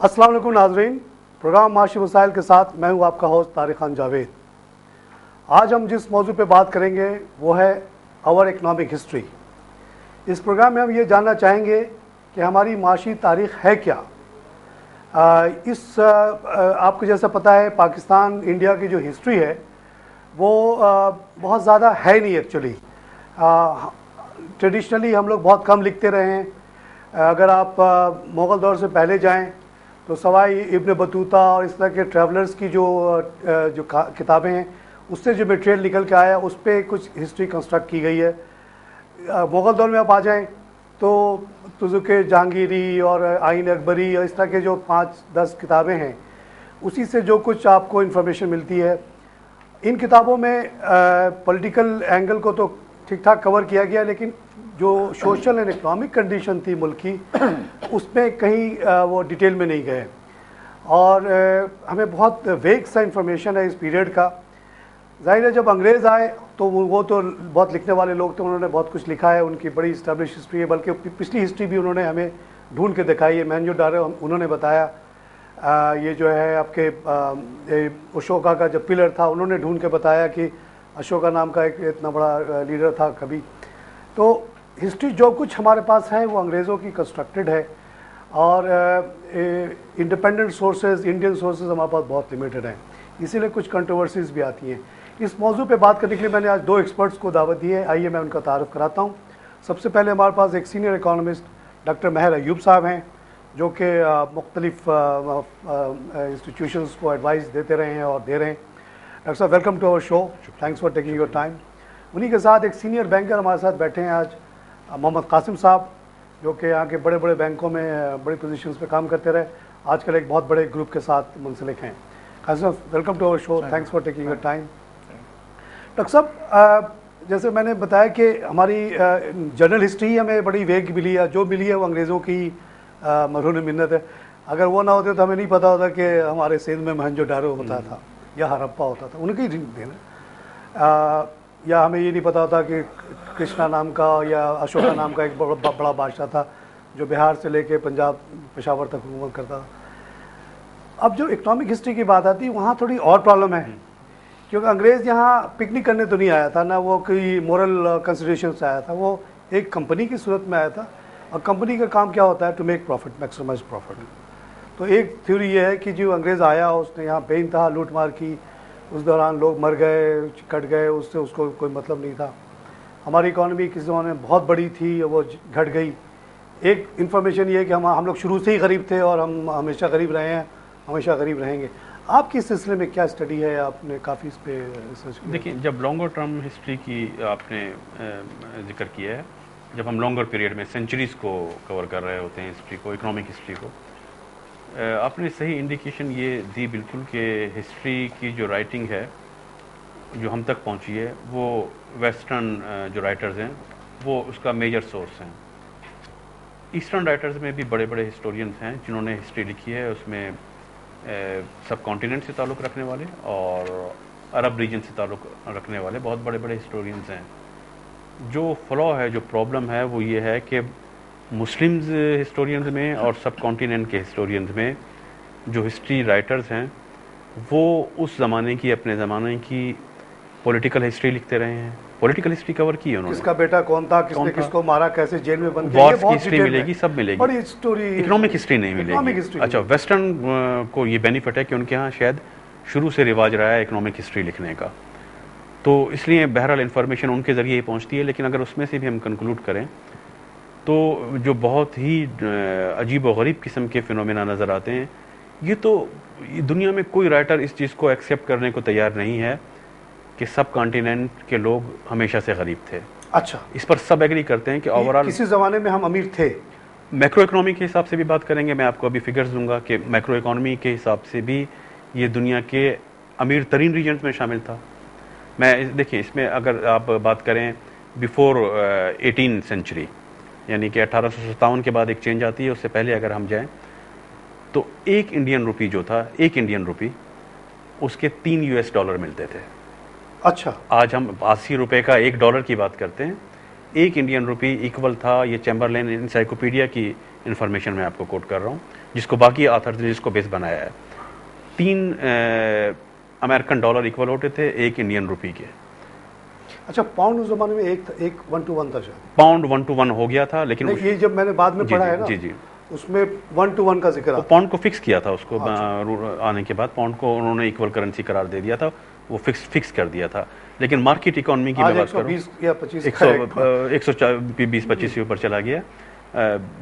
अस्सलाम वालेकुम नाज़रीन, प्रोग्राम माशी मसाइल के साथ मैं हूं आपका होस्ट तारिक खान जावेद। आज हम जिस मौजू पे बात करेंगे वो है आवर इकनॉमिक हिस्ट्री। इस प्रोग्राम में हम ये जानना चाहेंगे कि हमारी माशी तारीख़ है क्या। आपको जैसा पता है पाकिस्तान इंडिया की जो हिस्ट्री है वो बहुत ज़्यादा है नहीं एक्चुअली। ट्रेडिशनली हम लोग बहुत कम लिखते रहे हैं। अगर आप मुग़ल दौर से पहले जाएं तो सवाई इब्न बतूता और इस तरह के ट्रैवलर्स की जो किताबें हैं उससे जो मटेरियल निकल के आया उस पर कुछ हिस्ट्री कंस्ट्रक्ट की गई है। मुग़ल दौर में आप आ जाएं तो तुज़ुक जहांगीरी और आइन अकबरी और इस तरह के जो 5-10 किताबें हैं उसी से जो कुछ आपको इन्फॉर्मेशन मिलती है। इन किताबों में पॉलिटिकल एंगल को तो ठीक ठाक कवर किया गया, लेकिन जो सोशल एंड इकनॉमिक कंडीशन थी मुल्क की उसमें कहीं वो डिटेल में नहीं गए और हमें बहुत वेग सा इंफॉर्मेशन है इस पीरियड का। जाहिर है जब अंग्रेज़ आए तो वो तो बहुत लिखने वाले लोग थे, उन्होंने बहुत कुछ लिखा है, उनकी बड़ी इस्टेब्लिश हिस्ट्री है, बल्कि पिछली हिस्ट्री भी उन्होंने हमें ढूंढ के दिखाई है। मोहनजोदारो उन्होंने बताया, ये जो है आपके अशोका का जब पिलर था उन्होंने ढूंढ के बताया कि अशोका नाम का एक इतना बड़ा लीडर था कभी। तो हिस्ट्री जो कुछ हमारे पास है वो अंग्रेज़ों की कंस्ट्रक्टेड है और इंडिपेंडेंट सोर्सेज, इंडियन सोर्सेज हमारे पास बहुत लिमिटेड हैं, इसीलिए कुछ कंट्रोवर्सीज भी आती हैं। इस मौजू पे बात करने के लिए मैंने आज 2 एक्सपर्ट्स को दावत दी है। आइए मैं उनका तारुफ कराता हूँ। सबसे पहले हमारे पास एक सीनियर इकोनॉमिस्ट डॉक्टर महर अयूब साहब हैं जो कि मुख्तलिफ इंस्टीट्यूशंस को एडवाइस देते रहे हैं और दे रहे हैं। डॉक्टर साहब, welcome to our show, thanks for taking your time. उन्हीं के साथ एक सीनियर बैंकर हमारे साथ बैठे हैं आज, मोहम्मद कासिम साहब, जो कि यहाँ के बड़े बड़े बैंकों में बड़ी पोजीशंस पे काम करते रहे, आजकल एक बहुत बड़े ग्रुप के साथ मुंसलिक हैं। कासिम साहब, welcome to our show, thanks for taking your time. Doctor साहब, जैसे मैंने बताया कि हमारी जनरल हिस्ट्री हमें बड़ी वेग मिली है, जो मिली है वो अंग्रेज़ों की मरहून मिन्नत है। अगर वो ना होते तो हमें नहीं पता होता कि हमारे सिंध में मोहनजोदारो होता था या हड़प्पा होता था, उनकी देना। या हमें ये नहीं पता होता कि कृष्णा नाम का या अशोका नाम का एक बड़ा बादशाह था जो बिहार से लेके पंजाब पेशावर तक हुकूमत करता था। अब जो इकनॉमिक हिस्ट्री की बात आती है वहाँ थोड़ी और प्रॉब्लम है, क्योंकि अंग्रेज़ यहाँ पिकनिक करने तो नहीं आया था, ना वो कोई मोरल कंसिडरेशन से आया था, वो एक कंपनी की सूरत में आया था। और कंपनी का काम क्या होता है? To make profit, maximise profit. तो एक थ्योरी ये है कि जो अंग्रेज़ आया उसने यहाँ बेइंतहा लूट मार की, उस दौरान लोग मर गए, कट गए, उससे उसको कोई मतलब नहीं था। हमारी इकॉनमी किसी ज़माने में बहुत बड़ी थी, वो घट गई। एक इन्फॉर्मेशन ये है कि हम लोग शुरू से ही गरीब थे और हम हमेशा गरीब रहे हैं, हमेशा गरीब रहेंगे। आपकी इस सिलसिले में क्या स्टडी है? आपने काफ़ी इस पर रिसर्च किया। देखिए, जब लॉन्गर टर्म हिस्ट्री की आपने जिक्र किया है, जब हम लॉन्गर पीरियड में सेंचुरीज़ को कवर कर रहे होते हैं हिस्ट्री को, इकोनॉमिक हिस्ट्री को, आपने सही इंडिकेशन ये दी बिल्कुल कि हिस्ट्री की जो राइटिंग है जो हम तक पहुंची है वो वेस्टर्न जो राइटर्स हैं वो उसका मेजर सोर्स हैं। ईस्टर्न राइटर्स में भी बड़े बड़े हिस्टोरियंस हैं जिन्होंने हिस्ट्री लिखी है, उसमें सब कॉन्टिनेंट से ताल्लुक़ रखने वाले और अरब रीजन से ताल्लुक़ रखने वाले बहुत बड़े बड़े हिस्टोरियंस हैं। जो फ्लॉ है, जो प्रॉब्लम है वो ये है कि मुस्लिम्स हिस्टोरियंस में और सब कॉन्टिनेंट के हिस्टोरियंस में जो हिस्ट्री राइटर्स हैं वो उस ज़माने की, अपने ज़माने की पॉलिटिकल हिस्ट्री लिखते रहे हैं। पॉलिटिकल हिस्ट्री कवर की है उन्होंने, किसका बेटा कौन था, किसने किसको मारा, कैसे जेल में बंद किया, वॉर्स की हिस्ट्री मिलेगी, सब मिलेगी, बड़ी स्टोरी। इकोनॉमिक हिस्ट्री नहीं मिलेगी। अच्छा, वेस्टर्न को ये बेनिफिट है कि उनके यहाँ शायद शुरू से रिवाज रहा है इकोनॉमिक हिस्ट्री लिखने का, तो इसलिए बहरहाल इन्फॉर्मेशन उनके ज़रिए ही पहुँचती है। लेकिन अगर उसमें से भी हम कंक्लूड करें तो जो बहुत ही अजीब व गरीब किस्म के फिनोमेना नज़र आते हैं, ये तो दुनिया में कोई राइटर इस चीज़ को एक्सेप्ट करने को तैयार नहीं है कि सब कॉन्टिनेंट के लोग हमेशा से गरीब थे। अच्छा, इस पर सब एग्री करते हैं कि ओवरऑल किसी ज़माने में हम अमीर थे। मैक्रो इकोनॉमी के हिसाब से भी बात करेंगे, मैं आपको अभी फिगर्स दूंगा कि मैक्रो इकोनॉमी के हिसाब से भी ये दुनिया के अमीर तरीन रीजन्स में शामिल था। मैं देखिए, इसमें अगर आप बात करें बिफोर 18 सेंचुरी, यानी कि 1857 के बाद एक चेंज आती है, उससे पहले अगर हम जाएं तो एक इंडियन रुपी जो था, एक इंडियन रुपी, उसके 3 US डॉलर मिलते थे। अच्छा, आज हम 80 रुपए का $1 की बात करते हैं, 1 इंडियन रुपी इक्वल था, ये चैम्बरलेन इंसाइक्लोपीडिया की इंफॉर्मेशन मैं आपको कोट कर रहा हूँ, जिसको बाकी ऑथर्स ने जिसको बेस बनाया है, 3 अमेरिकन डॉलर इक्वल होते थे 1 इंडियन रुपी के। अच्छा, पाउंड उस जमाने में एक 1 to 1 था शायद। पाउंड 1 to 1 हो गया था, लेकिन ये जब मैंने बाद में पढ़ा है ना, जी उसमें 1 to 1 का जिक्र आता है। पाउंड को फिक्स किया था उसको। आने के बाद पाउंड को उन्होंने इक्वल करेंसी करार दे दिया था, वो फिक्स कर दिया था। लेकिन मार्केट इकोनॉमी की मैं बात कर रहा हूँ, 120 या 25 120-25 से ऊपर चला गया।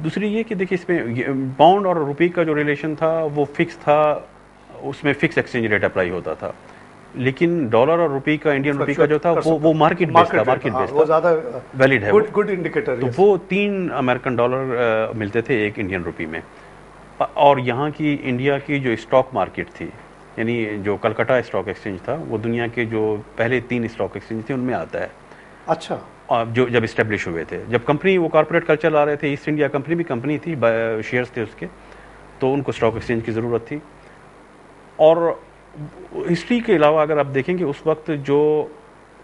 दूसरी ये कि देखिए, इसमें पाउंड और रुपये का जो रिलेशन था वो फिक्स था, उसमें फिक्स एक्सचेंज रेट अप्लाई होता था। लेकिन डॉलर और रुपये का, इंडियन रुपये का जो था वो मार्केट बेस्ड था, वो ज़्यादा वैलिड है, गुड इंडिकेटर। तो वो 3 अमेरिकन डॉलर मिलते थे 1 इंडियन रुपये में। और यहाँ की इंडिया की जो स्टॉक मार्केट थी, यानी जो कलकत्ता स्टॉक एक्सचेंज था, वो दुनिया के जो पहले 3 स्टॉक एक्सचेंज थे उनमें आता है। अच्छा। और जो जब इस्टेब्लिश हुए थे, जब कंपनी वो कॉर्पोरेट कल्चर ला रहे थे, ईस्ट इंडिया कंपनी भी कंपनी थी, शेयर्स थे उसके, तो उनको स्टॉक एक्सचेंज की ज़रूरत थी। और हिस्ट्री के अलावा अगर आप देखेंगे, उस वक्त जो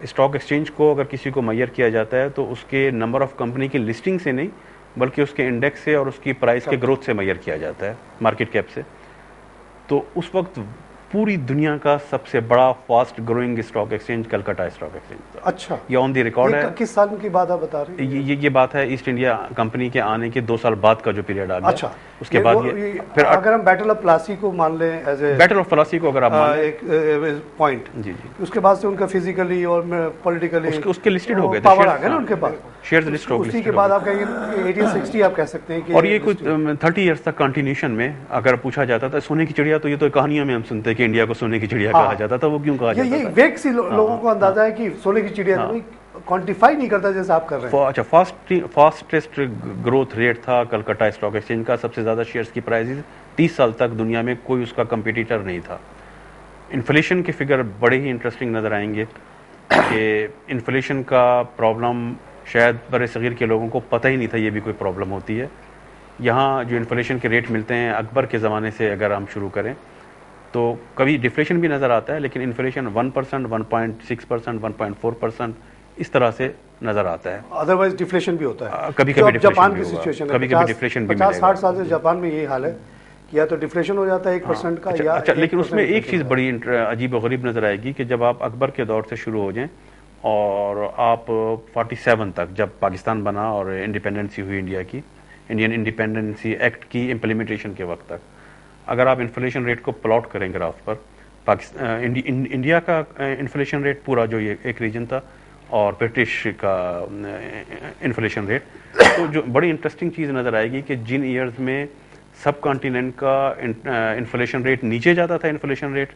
स्टॉक एक्सचेंज को अगर किसी को मैयर किया जाता है तो उसके नंबर ऑफ कंपनी की लिस्टिंग से नहीं, बल्कि उसके इंडेक्स से और उसकी प्राइस के ग्रोथ से मैयर किया जाता है, मार्केट कैप से। तो उस वक्त पूरी दुनिया का सबसे बड़ा fast growing stock exchange Calcutta stock exchange था। अच्छा, ये ऑन दी रिकॉर्ड है। किस साल की बात आप बता रहे हैं? ये बात है ईस्ट इंडिया कंपनी के आने के 2 साल बाद का जो पीरियड आ गया। अच्छा, उसके बाद ये फिर अगर हम बैटल ऑफ प्लासी को मान लें as a battle of Plassey को अगर आप मान लें, एक पॉइंट, जी, उसके बाद से उनका फिजिकली और पॉलिटिकली उसके लिस्टेड हो गए थे, पावर आ गया ना उनके पास, शेयर्स लिस्ट हो गए। उसी के बाद आप कहेंगे 1860 आप कह सकते हैं कि, और ये कुछ 30 इयर्स तक कंटिन्यूशन में अगर पूछा जाता था सोने की चिड़िया, तो ये तो कहानियों में हम सुनते हैं कि इंडिया को सोने की चिड़िया कहा जाता था। वो क्यों कहा जाता था? ये वेग सी लोगों को अंदाजा है कि सोने की चिड़िया क्वांटिफाई नहीं करता जैसे आप कर रहे हैं। अच्छा, फास्टेस्ट ग्रोथ रेट था कलकत्ता स्टॉक एक्सचेंज का, सबसे ज़्यादा शेयर्स की प्राइसेस 30 साल तक दुनिया में कोई उसका कंपटीटर नहीं था। इन्फ्लेशन के फिगर बड़े ही इंटरेस्टिंग नज़र आएंगे कि इन्फ्लेशन का प्रॉब्लम शायद बड़े सगीर के लोगों को पता ही नहीं था ये भी कोई प्रॉब्लम होती है। यहाँ जो इन्फ्लेशन के रेट मिलते हैं अकबर के ज़माने से अगर हम शुरू करें तो कभी डिफ्लेशन भी नज़र आता है, लेकिन इन्फ्लेशन 1%, 1.6%, 1.4% इस तरह से नज़र आता है। अदरवाइज डिफ्लेशन भी होता है कभी कभी। जापान की सिचुएशन है, कभी डिफ्लेशन भी 50-60 साल से जापान में यही हाल है कि या तो डिफ्लेशन हो जाता है 1% का। अच्छा, लेकिन उसमें एक चीज़ बड़ी अजीब और गरीब नज़र आएगी कि जब आप अकबर के दौर से शुरू हो जाएं और आप 47 तक, जब पाकिस्तान बना और इंडिपेंडेंसी हुई इंडिया की, इंडियन इंडिपेंडेंसी एक्ट की इम्प्लीमेंटेशन के वक्त तक, अगर आप इन्फ्लेशन रेट को प्लॉट करें ग्राफ पर, पाकिस्तान इंडिया का इन्फ्लेशन रेट पूरा जो ये एक रीजन था और ब्रिटिश का इन्फ्लेशन रेट, तो जो बड़ी इंटरेस्टिंग चीज़ नज़र आएगी कि जिन ईयर्स में सब कॉन्टिनेंट का इन्फ्लेशन रेट नीचे जाता था इन्फ्लेशन रेट,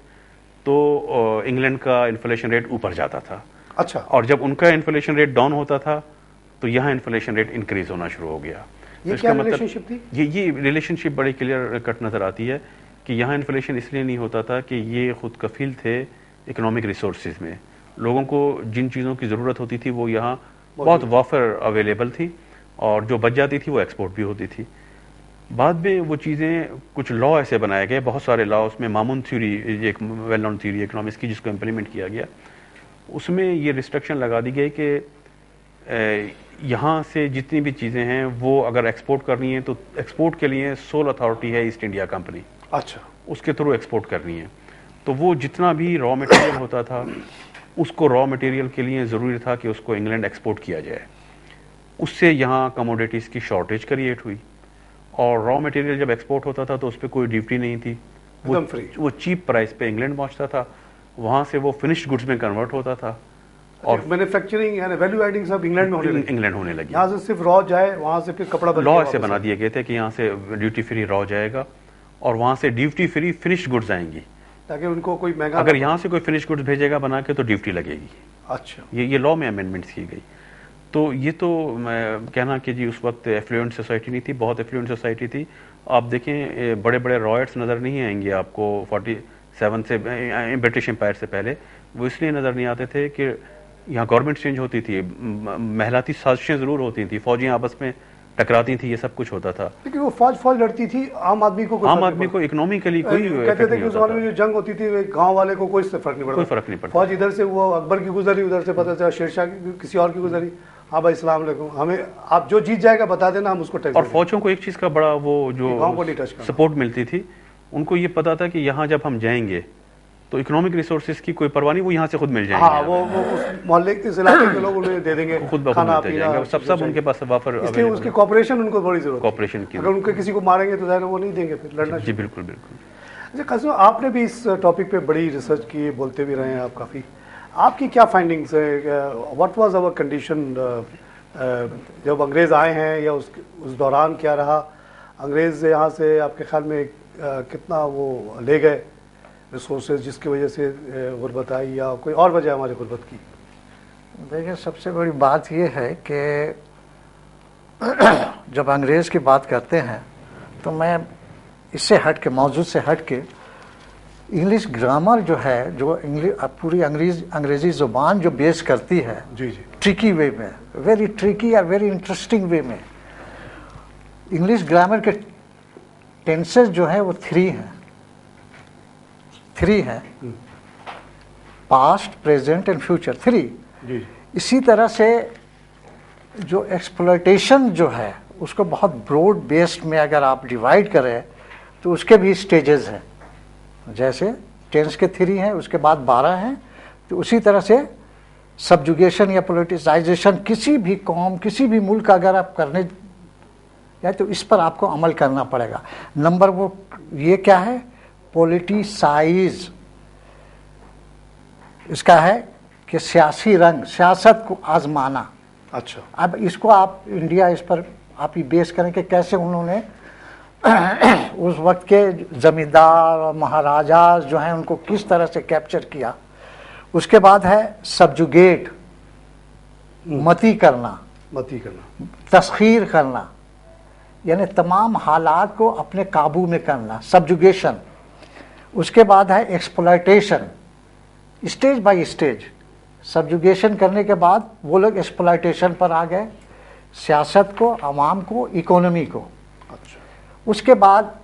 तो इंग्लैंड का इन्फ्लेशन रेट ऊपर जाता था। अच्छा, और जब उनका इन्फ्लेशन रेट डाउन होता था तो यहाँ इन्फ्लेशन रेट इंक्रीज होना शुरू हो गया। ये क्या रिलेशनशिप थी? ये रिलेशनशिप बड़ी क्लियर कट नज़र आती है कि यहाँ इन्फ्लेशन इसलिए नहीं होता था कि ये खुद कफील थे इकोनॉमिक रिसोर्सेज में, लोगों को जिन चीज़ों की ज़रूरत होती थी वो यहाँ बहुत वाफर अवेलेबल थी, और जो बच जाती थी वो एक्सपोर्ट भी होती थी। बाद में वो चीज़ें, कुछ लॉ ऐसे बनाए गए, बहुत सारे लॉ, उसमें मामून थ्योरी, एक वेल नोन थ्योरी इकोनॉमिक्स की, जिसको इम्प्लीमेंट किया गया, उसमें ये रिस्ट्रिक्शन लगा दी गई कि यहाँ से जितनी भी चीज़ें हैं वो अगर एक्सपोर्ट करनी है तो एक्सपोर्ट के लिए सोल अथॉरिटी है ईस्ट इंडिया कंपनी। अच्छा, उसके थ्रू एक्सपोर्ट करनी है, तो वो जितना भी रॉ मटेरियल होता था उसको रॉ मटेरियल के लिए ज़रूरी था कि उसको इंग्लैंड एक्सपोर्ट किया जाए। उससे यहाँ कमोडिटीज़ की शॉर्टेज क्रिएट हुई, और रॉ मटेरियल जब एक्सपोर्ट होता था तो उस पर कोई ड्यूटी नहीं थी, वो चीप प्राइस पे इंग्लैंड पहुँचता था, वहाँ से वो फिनिश्ड गुड्स में कन्वर्ट होता था, और मैन्युफैक्चरिंग यानी वैल्यू एडिंग सब इंग्लैंड में होने लगी। यहाँ से सिर्फ रॉ जाए, वहाँ से फिर कपड़ा लॉ ऐसे बना दिए गए थे कि यहाँ से ड्यूटी फ्री रॉ जाएगा और वहाँ से ड्यूटी फ्री फिनिश्ड गुड्स आएंगी, ताकि उनको कोई महंगा, अगर यहाँ से कोई फिनिश गुड्स भेजेगा बना के तो ड्यूटी लगेगी। अच्छा, ये लॉ में अमेंडमेंट्स की गई। तो ये तो मैं कहना कि जी उस वक्त एफ्लुएंट सोसाइटी नहीं थी, बहुत एफ्लुएंट सोसाइटी थी। आप देखें बड़े बड़े रॉयट्स नज़र नहीं आएंगे आपको 47 से, ब्रिटिश एम्पायर से पहले, वो इसलिए नज़र नहीं आते थे कि यहाँ गवर्नमेंट चेंज होती थी, महलाती साजिशें ज़रूर होती थी, फौजियाँ आपस में टकराती थी, ये सब कुछ होता था, लेकिन वो फौज लड़ती थी, आम आदमी को इकोनॉमिकली कोई कहते थे कि उस जमाने में जो जंग होती थी गांव वाले को कोई फर्क नहीं पड़ता, कोई फर्क नहीं पड़ता। फौज इधर से वो अकबर की गुजरी, उधर से पता चला शेरशाह की किसी और की गुजरी, हाँ भाई सलाम अलैकुम, हमें आप जो जीत जाएगा बता देना, हम उसको टैक्स और फौजों को एक चीज़ का बड़ा वो जो गाँव को नहीं टच करना। सपोर्ट मिलती थी, उनको ये पता था कि यहाँ जब हम जाएंगे तो इकोनॉमिक रिसोर्सेज की कोई परवाह नहीं, वो यहाँ से खुद मिल जाएंगे। हाँ, वो उस मोहल्ले इस इलाके के लोग उन्हें दे देंगे, खुद ब खुद खाना मिलते पीना जाएंगे, सब उनके पास वाफर इसलिए उसकी कॉपरेशन उनको बड़ी जरूरत है। कॉपरेशन की। अगर उनके किसी को मारेंगे तो ज़ाहिर है वो नहीं देंगे, फिर लड़ना। जी बिल्कुल बिल्कुल। अच्छा कासिम, आपने भी इस टॉपिक पे बड़ी रिसर्च की, बोलते भी रहे हैं आप काफ़ी, आपकी क्या फाइंडिंग्स है? व्हाट वाज आवर कंडीशन जब अंग्रेज़ आए हैं, या उस दौरान क्या रहा? अंग्रेज़ यहाँ से आपके ख्याल में कितना वो ले गए रिसोर्सेज, जिसकी वजह से गुर्बत आई, या कोई और वजह हमारी गुर्बत की? देखिए, सबसे बड़ी बात यह है कि जब अंग्रेज़ की बात करते हैं तो मैं इससे हट के, मौजूद से हट के, इंग्लिश ग्रामर जो है, जो पूरी अंग्रेज़ी ज़ुबान जो बेस करती है, जी जी, ट्रिकी वे में, वेरी ट्रिकी और वेरी इंटरेस्टिंग वे में, इंग्लिश ग्रामर के टेंसेस जो है वो 3 हैं, पास्ट, प्रेजेंट एंड फ्यूचर, 3। जी। इसी तरह से जो एक्सप्लॉयटेशन जो है उसको बहुत ब्रॉड बेस्ड में अगर आप डिवाइड करें तो उसके भी स्टेजेस हैं। जैसे टेंस के 3 हैं, उसके बाद 12 हैं, तो उसी तरह से सब्जुगेशन या पोलिटिसाइजेशन किसी भी कौम, किसी भी मुल्क अगर आप करने जाए तो इस पर आपको अमल करना पड़ेगा। नंबर वो ये क्या है? पोलिटिसाइज, इसका है कि सियासी रंग, सियासत को आजमाना। अच्छा, अब इसको आप इंडिया, इस पर आप ये बेस करें कि कैसे उन्होंने उस वक्त के जमींदार और महाराजा जो हैं उनको किस तरह से कैप्चर किया। उसके बाद है सब्जुगेट, मती करना, तस्खीर करना, यानी तमाम हालात को अपने काबू में करना, सब्जुगेशन। उसके बाद है exploitation, stage by stage. Subjugation करने के बाद वो लोग एक्सप्लॉयटेशन पर आ गए, सियासत को, आवाम को, इकोनॉमी को। अच्छा। उसके बाद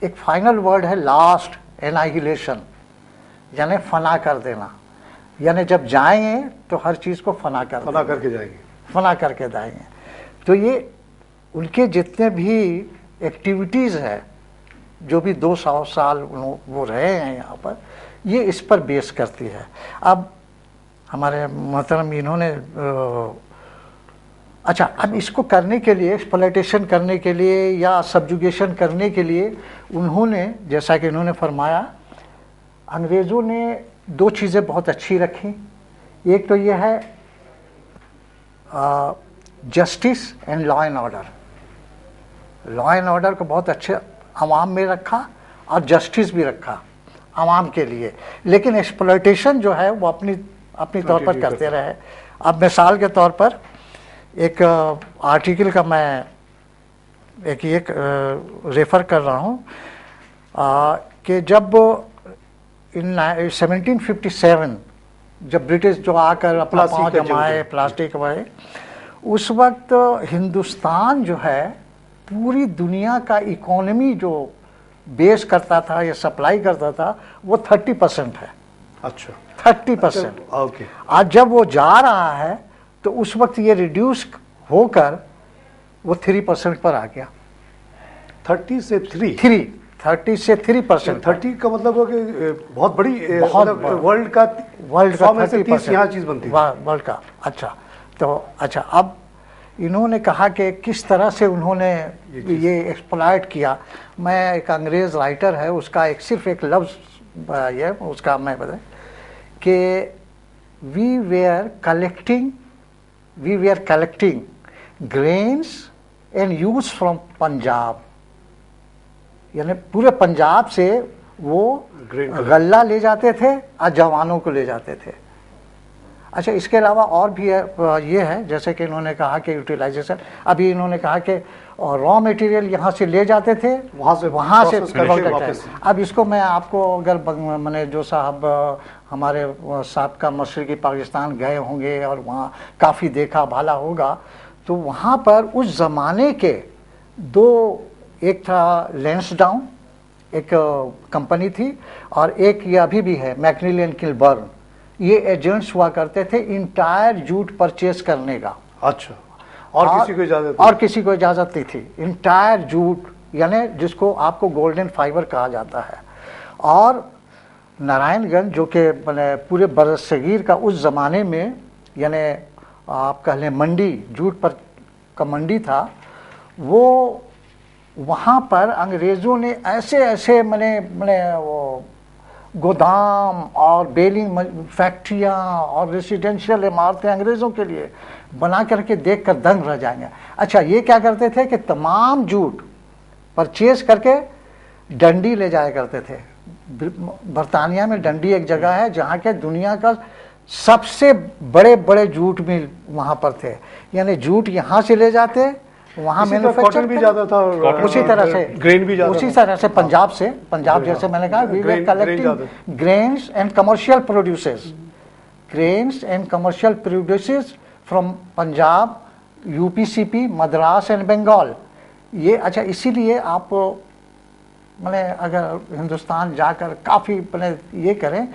एक फाइनल वर्ड है लास्ट, एनाहिलेशन, यानी फना कर देना। यानी जब जाएंगे तो हर चीज़ को फना करके जाएंगे। तो ये उनके जितने भी एक्टिविटीज़ है, जो भी 200 साल वो रहे हैं यहाँ पर, ये इस पर बेस करती है। अब हमारे मोहतरम इन्होंने अच्छा, अब इसको करने के लिए, एक्सप्लॉयटेशन करने के लिए या सब्जुगेशन करने के लिए, उन्होंने, जैसा कि इन्होंने फरमाया, अंग्रेज़ों ने 2 चीज़ें बहुत अच्छी रखी। एक तो ये है justice and law and order. Law and order को बहुत अच्छे आवाम में रखा और जस्टिस भी रखा आवाम के लिए, लेकिन एक्सप्लॉयटेशन जो है वो अपनी तौर पर करते रहे। अब मिसाल के तौर पर एक आर्टिकल का मैं एक रेफ़र कर रहा हूँ कि जब इन 1757 जब ब्रिटिश जो आकर अपना पाँव जमाए, प्लास्टिक वाए, उस वक्त हिंदुस्तान जो है पूरी दुनिया का इकोनॉमी जो बेस करता था या सप्लाई करता था वो 30% है। अच्छा, 30%। ओके। आज जब वो जा रहा है तो उस वक्त ये रिड्यूस होकर वो 3% पर आ गया। 30 से 3 3%। 30 का मतलब है कि बहुत बड़ी, बहुत वर्ल्ड का 30% यहाँ चीज़ बनती है वर्ल्ड का। अच्छा, तो अच्छा, अब इन्होंने कहा कि किस तरह से उन्होंने ये एक्सप्लॉयट किया। मैं, एक अंग्रेज़ राइटर है, उसका सिर्फ एक लफ्ज़ ये उसका मैं बता कि we were collecting grains and use from Punjab, यानी पूरे पंजाब से वो गल्ला ले जाते थे और जवानों को ले जाते थे। अच्छा, इसके अलावा और भी है, ये है जैसे कि इन्होंने कहा कि यूटिलाइजेशन, अभी इन्होंने कहा कि रॉ मटेरियल यहाँ से ले जाते थे, वहाँ से अब इसको मैं आपको, अगर मैंने जो साहब हमारे साहब मशरक़ी पाकिस्तान गए होंगे और वहाँ काफ़ी देखा भाला होगा, तो वहाँ पर उस ज़माने के 2, एक था लैंसडाउन, एक कंपनी थी, और एक ये अभी भी है मैकनिली एंड किलबर्न। ये एजेंट्स हुआ करते थे इंटायर जूट परचेस करने का। अच्छा, और किसी को इजाजत और किसी को इजाजत नहीं थी। इंटायर जूट, यानी जिसको आपको गोल्डन फाइबर कहा जाता है। और नारायणगंज जो कि मैंने पूरे बरसगीर का उस ज़माने में, यानी आप कह लें मंडी, जूट पर का मंडी था, वो वहाँ पर अंग्रेज़ों ने ऐसे ऐसे मैंने वो गोदाम और बेलिंग फैक्ट्रियाँ और रेसिडेंशियल इमारतें अंग्रेज़ों के लिए बना करके देख कर दंग रह जाएंगे। अच्छा, ये क्या करते थे कि तमाम जूट परचेज करके डंडी ले जाया करते थे। बरतानिया में डंडी एक जगह है जहाँ के दुनिया का सबसे बड़े बड़े जूट मिल वहाँ पर थे। यानी जूट यहाँ से ले जाते, वहाँ मैन्युफैक्चर भी ज्यादा था, उसी तरह से ग्रेन भी ज्यादा, उसी तरह से पंजाब से, पंजाब जैसे मैंने कहा, we were collecting grains and commercial produces, grains and commercial produces from Punjab, UP, Madras and Bengal. ये अच्छा, इसीलिए आप मैंने अगर हिंदुस्तान जाकर काफ़ी मैंने ये करें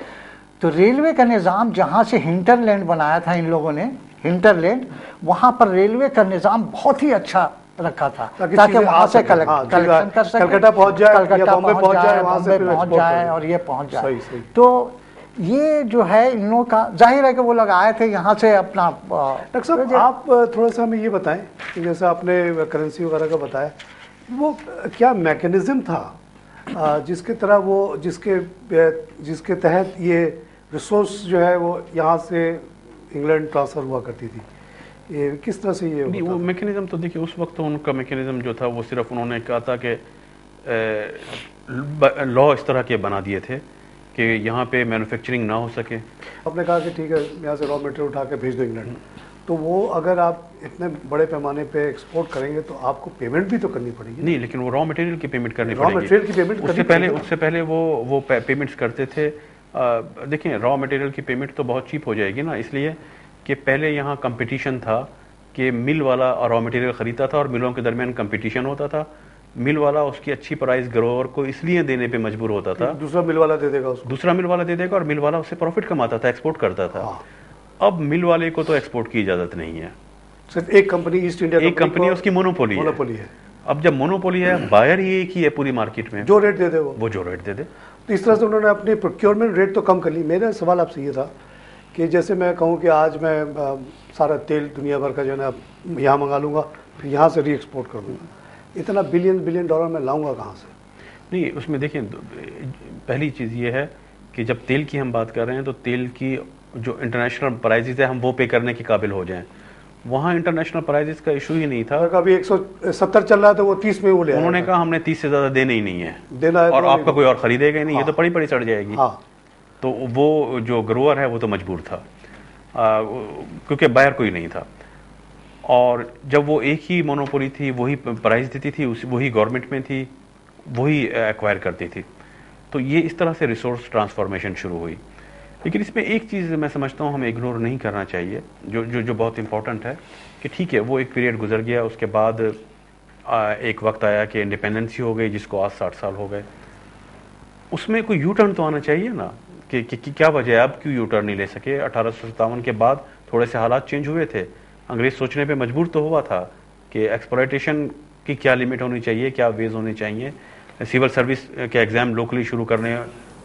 तो रेलवे का निज़ाम जहाँ से हिंटरलैंड बनाया था इन लोगों ने, हिंटरलैंड, वहाँ पर रेलवे का निज़ाम बहुत ही अच्छा रखा था ताकि वहाँ से कलेक्शन कर सके, कलकत्ता पहुँच जाए, कलकत्ता पहुँच जाए, वहाँ से पहुँच जाए और ये पहुँच जाए। सही। तो ये जो है इन लोगों का, जाहिर है कि वो लोग आए थे यहाँ से अपना। डॉक्टर साहब, आप थोड़ा सा हमें ये बताएं कि जैसे आपने करेंसी वगैरह का बताया, वो क्या मैकेनिज्म था जिसके तरह वो जिसके तहत ये रिसोर्स जो है वो यहाँ से इंग्लैंड ट्रांसफ़र हुआ करती थी, ये किस तरह से ये नहीं, वो मैकेनिज्म तो देखिए उस वक्त तो उनका मैकेनिज्म जो था वो सिर्फ उन्होंने कहा था कि लॉ इस तरह के बना दिए थे कि यहाँ पे मैन्युफैक्चरिंग ना हो सके। आपने कहा कि ठीक है यहाँ से रॉ मटेरियल उठा के भेज दो इंग्लैंड, तो वो अगर आप इतने बड़े पैमाने पे एक्सपोर्ट करेंगे तो आपको पेमेंट भी तो करनी पड़ेगी। नहीं, लेकिन वो रॉ मटेरियल की पेमेंट करनी पड़ेगी, रॉ मटेरियल की पेमेंट उससे पहले वो पेमेंट्स करते थे। देखिए, रॉ मटेरियल की पेमेंट तो बहुत चीप हो जाएगी ना, इसलिए कि पहले यहाँ कंपटीशन था कि मिल वाला रॉ मटेरियल ख़रीदता था और मिलों के दरमियान कंपटीशन होता था। मिल वाला उसकी अच्छी प्राइस ग्रोवर को इसलिए देने पे मजबूर होता था, दूसरा मिल वाला दे देगा उसको, दूसरा मिल वाला दे देगा और मिल वाला उससे प्रॉफिट कमाता था, एक्सपोर्ट करता था। अब मिल वाले को तो एक्सपोर्ट की इजाज़त नहीं है, सिर्फ एक कंपनी, ईस्ट इंडिया एक कंपनी, उसकी मोनोपोली है। अब जब मोनोपोली है, बायर ही एक ही है पूरी मार्केट में, जो रेट दे दे वो जो रेट दे दे। तो इस तरह से उन्होंने अपनी प्रोक्योरमेंट रेट तो कम कर ली। मेरा सवाल आपसे ये था कि जैसे मैं कहूँ कि आज मैं सारा तेल दुनिया भर का जो है ना यहाँ मंगा लूँगा, फिर यहाँ से री एक्सपोर्ट कर दूँगा, इतना बिलियन डॉलर मैं लाऊँगा कहाँ से? नहीं, उसमें देखिए पहली चीज़ ये है कि जब तेल की हम बात कर रहे हैं तो तेल की जो इंटरनेशनल प्राइजेज है हम वो पे करने के काबिल हो जाएं। वहाँ इंटरनेशनल प्राइजेस का इशू ही नहीं था। कभी 170 चल रहा था, वो 30 में वो ले, उन्होंने कहा हमने 30 से ज़्यादा देने ही नहीं है, देना है और आपका कोई और ख़रीदेगा ही नहीं। हाँ, ये तो पड़ी चढ़ जाएगी। हाँ। तो वो जो ग्रोअर है वो तो मजबूर था क्योंकि बायर कोई नहीं था, और जब वो एक ही मोनोपोली थी, वही प्राइस देती थी, वही गवर्नमेंट में थी, वही एक्वायर करती थी, तो ये इस तरह से रिसोर्स ट्रांसफॉर्मेशन शुरू हुई। लेकिन इसमें एक चीज़ मैं समझता हूँ हमें इग्नोर नहीं करना चाहिए, जो बहुत इंपॉर्टेंट है, कि ठीक है वो एक पीरियड गुजर गया, उसके बाद एक वक्त आया कि इंडिपेंडेंस ही हो गई, जिसको आज 60 साल हो गए। उसमें कोई यू टर्न तो आना चाहिए ना कि क्या वजह है, अब क्यों यू टर्न नहीं ले सके। 1857 के बाद थोड़े से हालात चेंज हुए थे, अंग्रेज सोचने पे मजबूर तो हुआ था कि एक्सप्लॉयटेशन की क्या लिमिट होनी चाहिए, क्या वेज होने चाहिए। सिविल सर्विस के एग्ज़ाम लोकली शुरू करने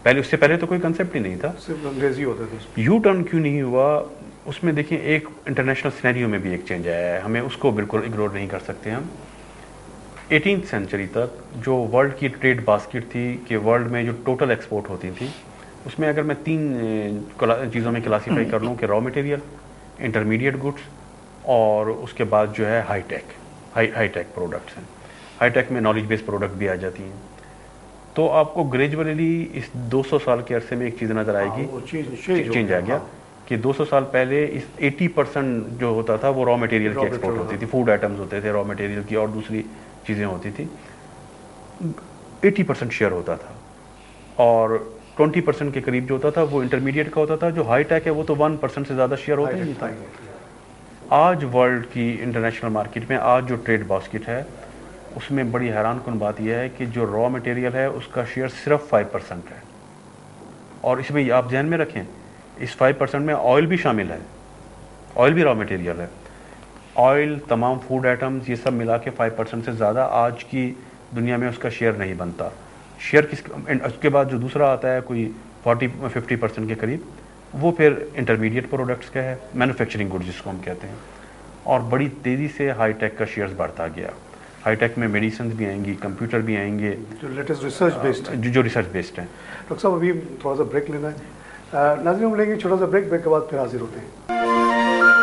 पहले, उससे पहले तो कोई कंसेप्ट ही नहीं था, सिर्फ अंग्रेजी होते थे। यू टर्न क्यों नहीं हुआ, उसमें देखिए एक इंटरनेशनल सिनेरियो में भी एक चेंज आया है, हमें उसको बिल्कुल इग्नोर नहीं कर सकते हम। 18th सेंचुरी तक जो वर्ल्ड की ट्रेड बास्केट थी कि वर्ल्ड में जो टोटल एक्सपोर्ट होती थी, उसमें अगर मैं 3 चीज़ों में क्लासीफाई कर लूँ कि रॉ मटेरियल, इंटरमीडिएट गुड्स और उसके बाद जो है हाई टेक प्रोडक्ट्स हैं। हाई टेक में नॉलेज बेस्ड प्रोडक्ट भी आ जाती हैं। तो आपको ग्रेजुअली इस 200 साल के अरसे में एक चीज़ नज़र आएगी, चेंज आ गया कि 200 साल पहले इस 80% जो होता था वो रॉ मटेरियल की एक्सपोर्ट होती थी, फूड आइटम्स होते थे रॉ मटेरियल की, और दूसरी चीज़ें होती थी। 80% शेयर होता था, और 20% के करीब जो होता था वो इंटरमीडिएट का होता था। जो हाई टेक है वो तो 1% से ज़्यादा शेयर होता ही नहीं था। आज वर्ल्ड की इंटरनेशनल मार्केट में आज जो ट्रेड बास्केट है उसमें बड़ी हैरानकुन बात यह है कि जो रॉ मटेरियल है उसका शेयर सिर्फ 5% है, और इसमें आप ध्यान में रखें इस 5% में ऑयल भी शामिल है, ऑयल भी रॉ मटेरियल है। ऑयल, तमाम फूड आइटम्स, ये सब मिला के 5% से ज़्यादा आज की दुनिया में उसका शेयर नहीं बनता। शेयर उसके बाद जो दूसरा आता है कोई 40-50% के करीब, वो फिर इंटरमीडिएट प्रोडक्ट्स का है, मैन्युफैक्चरिंग गुड्स जिसको हम कहते हैं। और बड़ी तेज़ी से हाईटेक का शेयर्स बढ़ता गया। हाईटेक में मेडिसिन भी आएंगी, कंप्यूटर भी आएंगे, जो लेटेस्ट रिसर्च बेस्ड है, जो रिसर्च बेस्ड हैं। डॉक्टर साहब अभी थोड़ा सा ब्रेक लेना है। नाज़रीन हम लेंगे छोटा सा ब्रेक के बाद फिर हाजिर होते हैं।